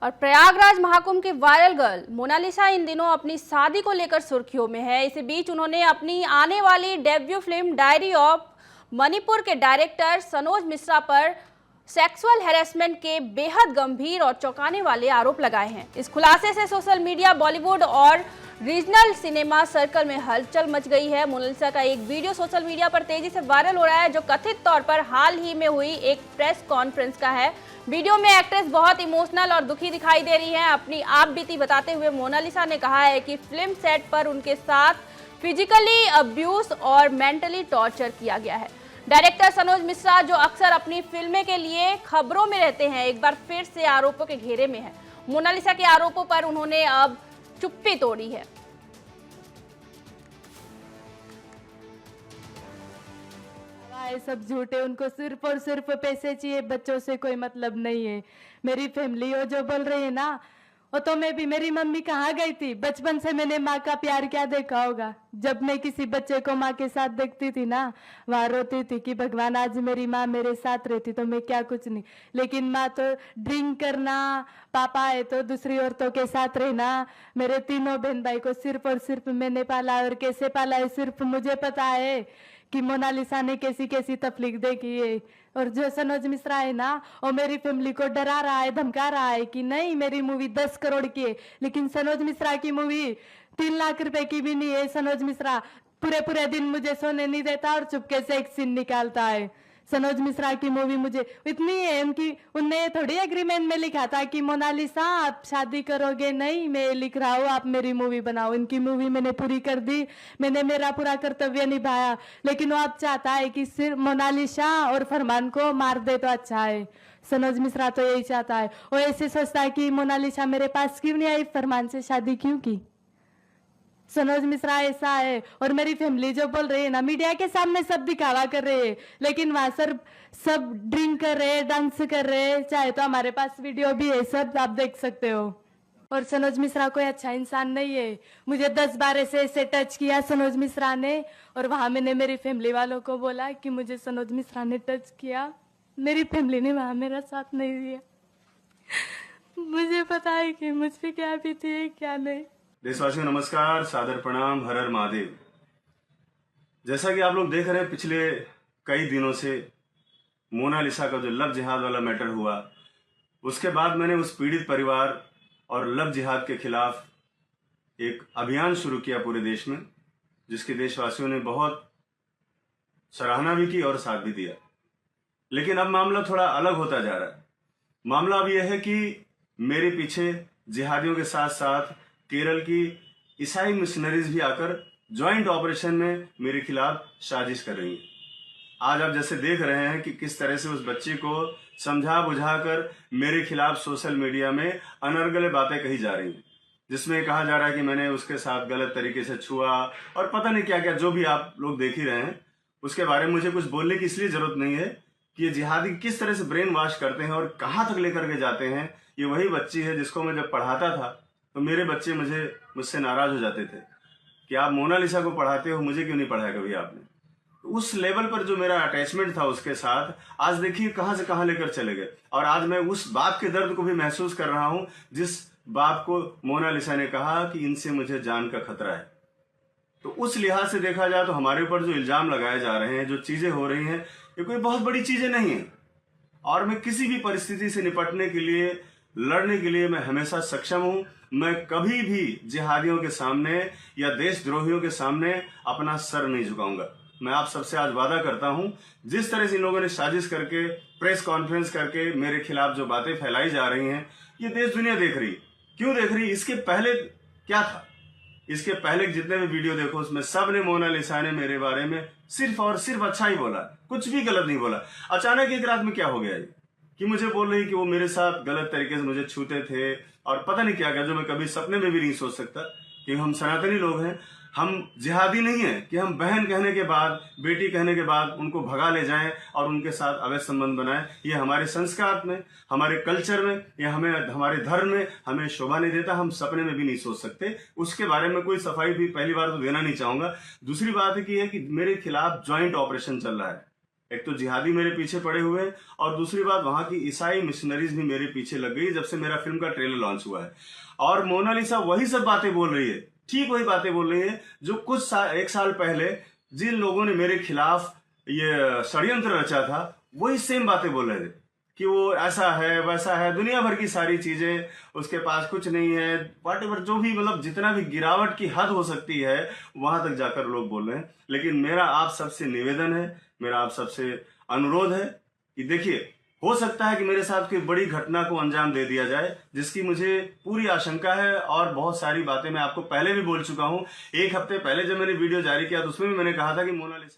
और प्रयागराज महाकुंभ की viral girl Mona Lisa इन दिनों अपनी शादी को लेकर सुर्खियों में है। इसी बीच उन्होंने अपनी आने वाली debut film diary of Manipur के डायरेक्टर सनोज मिश्रा पर सेक्सुअल हैरेसमेंट के बेहद गंभीर और चौंकाने वाले आरोप लगाए हैं। इस खुलासे से सोशल मीडिया, बॉलीवुड और रीजनल सिनेमा सर्कल में हलचल मच गई है। मोनालिसा का एक वीडियो सोशल मीडिया पर तेजी से वायरल हो रहा है, जो कथित तौर पर हाल ही में हुई एक प्रेस कॉन्फ्रेंस का है। वीडियो में एक्ट्रेस बहुत इमोशनल और दुखी दिखाई दे रही हैं। अपनी आप बीती बताते हुए मोनालिसा ने कहा है कि फिल्म सेट पर उनके साथ फिजिकली अब्यूज और मेंटली टॉर्चर किया गया है। डायरेक्टर सनोज मिश्रा, जो अक्सर अपनी फिल्में के लिए खबरों में रहते हैं, एक बार फिर से आरोपों के घेरे में है। मोनालिसा के आरोपों पर उन्होंने अब चुप्पी तोड़ी है। ये सब झूठे, उनको सिर्फ और सिर्फ पैसे चाहिए, बच्चों से कोई मतलब नहीं है। मेरी फैमिली वो जो बोल रही है ना, वो तो मैं भी, मेरी मम्मी कहाँ गई थी? बचपन से मैंने माँ का प्यार क्या देखा होगा। जब मैं किसी बच्चे को माँ के साथ देखती थी ना, वहां रोती थी कि भगवान आज मेरी माँ मेरे साथ रहती तो मैं क्या कुछ नहीं। लेकिन माँ तो ड्रिंक करना, पापा है तो दूसरी औरतों के साथ रहना। मेरे तीनों बहन भाई को सिर्फ और सिर्फ मैंने पाला, और कैसे पाला है सिर्फ मुझे पता है कि मोनालिसा ने कैसी कैसी तकलीफ देखी है। और जो सनोज मिश्रा है ना, वो मेरी फैमिली को डरा रहा है, धमका रहा है कि नहीं मेरी मूवी 10 करोड़ की है, लेकिन सनोज मिश्रा की मूवी 3 लाख रुपए की भी नहीं है। सनोज मिश्रा पूरे पूरे दिन मुझे सोने नहीं देता और चुपके से एक सीन निकालता है। सनोज मिश्रा की मूवी मुझे इतनी है उनकी, उनने थोड़ी एग्रीमेंट में लिखा था कि मोनालिसा आप शादी करोगे, नहीं मैं लिख रहा हूँ आप मेरी मूवी बनाओ। इनकी मूवी मैंने पूरी कर दी, मैंने मेरा पूरा कर्तव्य निभाया, लेकिन वो अब चाहता है कि सिर्फ मोनालिसा और फरमान को मार दे तो अच्छा है। सनोज मिश्रा तो यही चाहता है। वो ऐसे सोचता है कि मोनालिसा मेरे पास क्यों नहीं आई, फरमान से शादी क्यों की। सनोज मिश्रा ऐसा है। और मेरी फैमिली जो बोल रही है ना, मीडिया के सामने सब दिखावा कर रहे हैं, लेकिन वहां सर सब ड्रिंक कर रहे हैं, डांस कर रहे हैं। चाहे तो हमारे पास वीडियो भी है, सब आप देख सकते हो। और सनोज मिश्रा कोई अच्छा इंसान नहीं है। मुझे 10 बार ऐसे टच किया सनोज मिश्रा ने, और वहां मैंने मेरी फैमिली वालों को बोला कि मुझे सनोज मिश्रा ने टच किया। मेरी फैमिली ने वहां मेरा साथ नहीं दिया। मुझे पता है कि मुझ पे क्या बीती है क्या नहीं। देशवासियों नमस्कार, सादर प्रणाम, हर हर महादेव। जैसा कि आप लोग देख रहे हैं, पिछले कई दिनों से मोनालिसा का जो लव जिहाद वाला मैटर हुआ, उसके बाद मैंने उस पीड़ित परिवार और लव जिहाद के खिलाफ एक अभियान शुरू किया पूरे देश में, जिसके देशवासियों ने बहुत सराहना भी की और साथ भी दिया। लेकिन अब मामला थोड़ा अलग होता जा रहा है। मामला अब यह है कि मेरे पीछे जिहादियों के साथ साथ केरल की ईसाई मिशनरीज भी आकर ज्वाइंट ऑपरेशन में मेरे खिलाफ साजिश कर रही हैं। आज आप जैसे देख रहे हैं कि किस तरह से उस बच्चे को समझा बुझाकर मेरे खिलाफ सोशल मीडिया में अनर्गल बातें कही जा रही हैं, जिसमें कहा जा रहा है कि मैंने उसके साथ गलत तरीके से छुआ और पता नहीं क्या क्या, जो भी आप लोग देख ही रहे हैं। उसके बारे में मुझे कुछ बोलने की इसलिए जरूरत नहीं है कि ये जिहादी किस तरह से ब्रेन वॉश करते हैं और कहाँ तक लेकर के जाते हैं। ये वही बच्ची है जिसको मैं जब पढ़ाता था तो मेरे बच्चे मुझसे नाराज हो जाते थे कि आप मोनालिसा को पढ़ाते हो, मुझे क्यों नहीं पढ़ाया कभी आपने। तो उस लेवल पर जो मेरा अटैचमेंट था उसके साथ, आज देखिए कहां से कहां लेकर चले गए। और आज मैं उस बात के दर्द को भी महसूस कर रहा हूं जिस बात को मोनालिसा ने कहा कि इनसे मुझे जान का खतरा है। तो उस लिहाज से देखा जाए तो हमारे ऊपर जो इल्जाम लगाए जा रहे हैं, जो चीजें हो रही हैं, ये कोई बहुत बड़ी चीजें नहीं है। और मैं किसी भी परिस्थिति से निपटने के लिए, लड़ने के लिए मैं हमेशा सक्षम हूं। मैं कभी भी जिहादियों के सामने या देशद्रोहियों के सामने अपना सर नहीं झुकाऊंगा। मैं आप सबसे आज वादा करता हूं, जिस तरह से इन लोगों ने साजिश करके, प्रेस कॉन्फ्रेंस करके मेरे खिलाफ जो बातें फैलाई जा रही हैं, ये देश दुनिया देख रही। क्यों देख रही? इसके पहले क्या था? इसके पहले जितने भी वीडियो देखो, उसमें सब ने, मोनालिसा ने मेरे बारे में सिर्फ और सिर्फ अच्छा ही बोला, कुछ भी गलत नहीं बोला। अचानक एक रात में क्या हो गया ये कि मुझे बोल रही कि वो मेरे साथ गलत तरीके से मुझे छूते थे और पता नहीं क्या क्या, जो मैं कभी सपने में भी नहीं सोच सकता कि हम सनातनी लोग हैं, हम जिहादी नहीं है कि हम बहन कहने के बाद, बेटी कहने के बाद उनको भगा ले जाएं और उनके साथ अवैध संबंध बनाएं। ये हमारे संस्कार में, हमारे कल्चर में, या हमारे धर्म में हमें शोभा नहीं देता। हम सपने में भी नहीं सोच सकते। उसके बारे में कोई सफाई भी पहली बार तो देना नहीं चाहूंगा। दूसरी बात है कि मेरे खिलाफ ज्वाइंट ऑपरेशन चल रहा है। एक तो जिहादी मेरे पीछे पड़े हुए हैं और दूसरी बात वहां की ईसाई मिशनरीज भी मेरे पीछे लग गई जब से मेरा फिल्म का ट्रेलर लॉन्च हुआ है। और मोनालिसा वही सब बातें बोल रही है, ठीक वही बातें बोल रही है जो एक साल पहले जिन लोगों ने मेरे खिलाफ ये षड्यंत्र रचा था वही सेम बातें बोल रहे थे कि वो ऐसा है वैसा है, दुनिया भर की सारी चीजें, उसके पास कुछ नहीं है, व्हाटएवर जो भी मतलब जितना भी गिरावट की हद हो सकती है वहां तक जाकर लोग बोल रहे हैं। लेकिन मेरा आप सबसे निवेदन है, मेरा आप सबसे अनुरोध है कि देखिए, हो सकता है कि मेरे साथ कोई बड़ी घटना को अंजाम दे दिया जाए जिसकी मुझे पूरी आशंका है और बहुत सारी बातें मैं आपको पहले भी बोल चुका हूं। एक हफ्ते पहले जब मैंने वीडियो जारी किया तो उसमें भी मैंने कहा था कि मोनालिसा